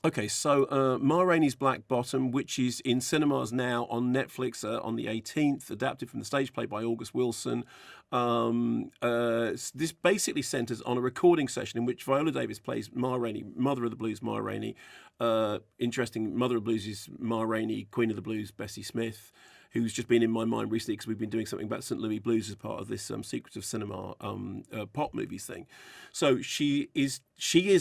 Okay, so Ma Rainey's Black Bottom, which is in cinemas now on Netflix on the 18th, adapted from the stage play by August Wilson. This basically centres on a recording session in which Viola Davis plays Ma Rainey, Mother of the Blues, Ma Rainey. Interesting, Mother of the Blues is Ma Rainey, Queen of the Blues, Bessie Smith, who's just been in my mind recently because we've been doing something about St. Louis Blues as part of this Secrets of Cinema pop movies thing. So she is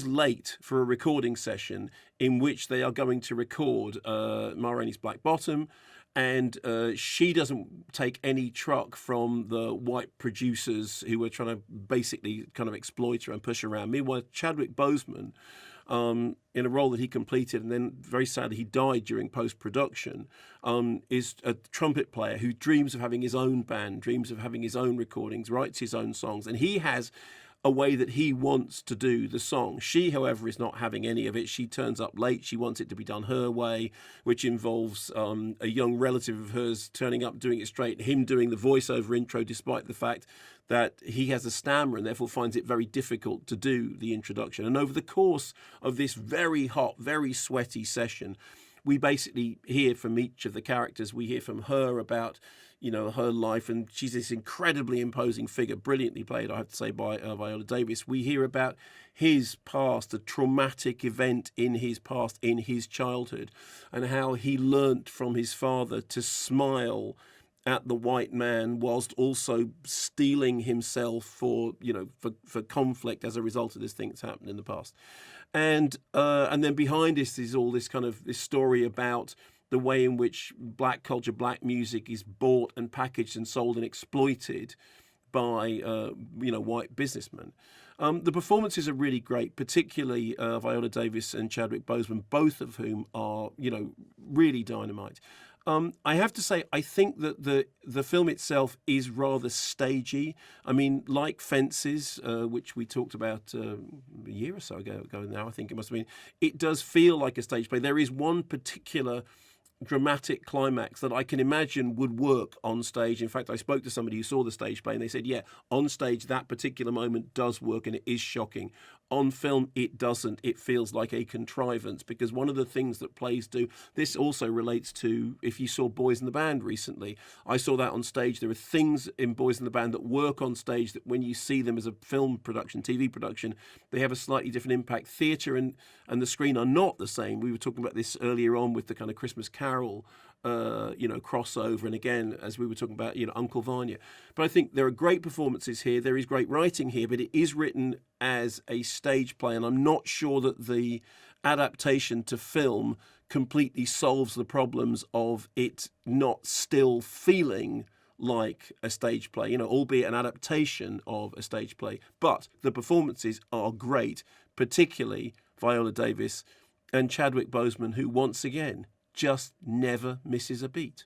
late for a recording session in which they are going to record Ma Rainey's Black Bottom, and she doesn't take any truck from the white producers who were trying to basically kind of exploit her and push her around. Meanwhile, Chadwick Boseman, in a role that he completed, and then very sadly he died during post-production, is a trumpet player who dreams of having his own band, dreams of having his own recordings, writes his own songs, and he has a way that he wants to do the song. She, however, is not having any of it. She turns up late. She wants it to be done her way, which involves a young relative of hers turning up, doing it straight, him doing the voiceover intro, despite the fact that he has a stammer and therefore finds it very difficult to do the introduction. And over the course of this very hot, very sweaty session, we basically hear from each of the characters. We hear from her about, her life, and she's this incredibly imposing figure, brilliantly played, I have to say, by Viola Davis. We hear about his past, a traumatic event in his past, in his childhood, and how he learnt from his father to smile at the white man whilst also steeling himself for conflict as a result of this thing that's happened in the past. And then behind this is all this kind of this story about the way in which black culture, black music is bought and packaged and sold and exploited by white businessmen. The performances are really great, particularly Viola Davis and Chadwick Boseman, both of whom are really dynamite. I have to say, I think that the film itself is rather stagey. I mean, like Fences, which we talked about a year or so ago now, I think it must have been, it does feel like a stage play. There is one particular dramatic climax that I can imagine would work on stage. In fact, I spoke to somebody who saw the stage play and they said, yeah, on stage that particular moment does work and it is shocking. On film, it doesn't. It feels like a contrivance, because one of the things that plays do, this also relates to, if you saw Boys in the Band recently, I saw that on stage. There are things in Boys in the Band that work on stage that when you see them as a film production, TV production, they have a slightly different impact. Theatre and the screen are not the same. We were talking about this earlier on with the kind of Christmas Carol crossover, and again, as we were talking about, Uncle Vanya. But I think there are great performances here. There is great writing here, but it is written as a stage play, and I'm not sure that the adaptation to film completely solves the problems of it not still feeling like a stage play, albeit an adaptation of a stage play. But the performances are great, particularly Viola Davis and Chadwick Boseman, who once again just never misses a beat.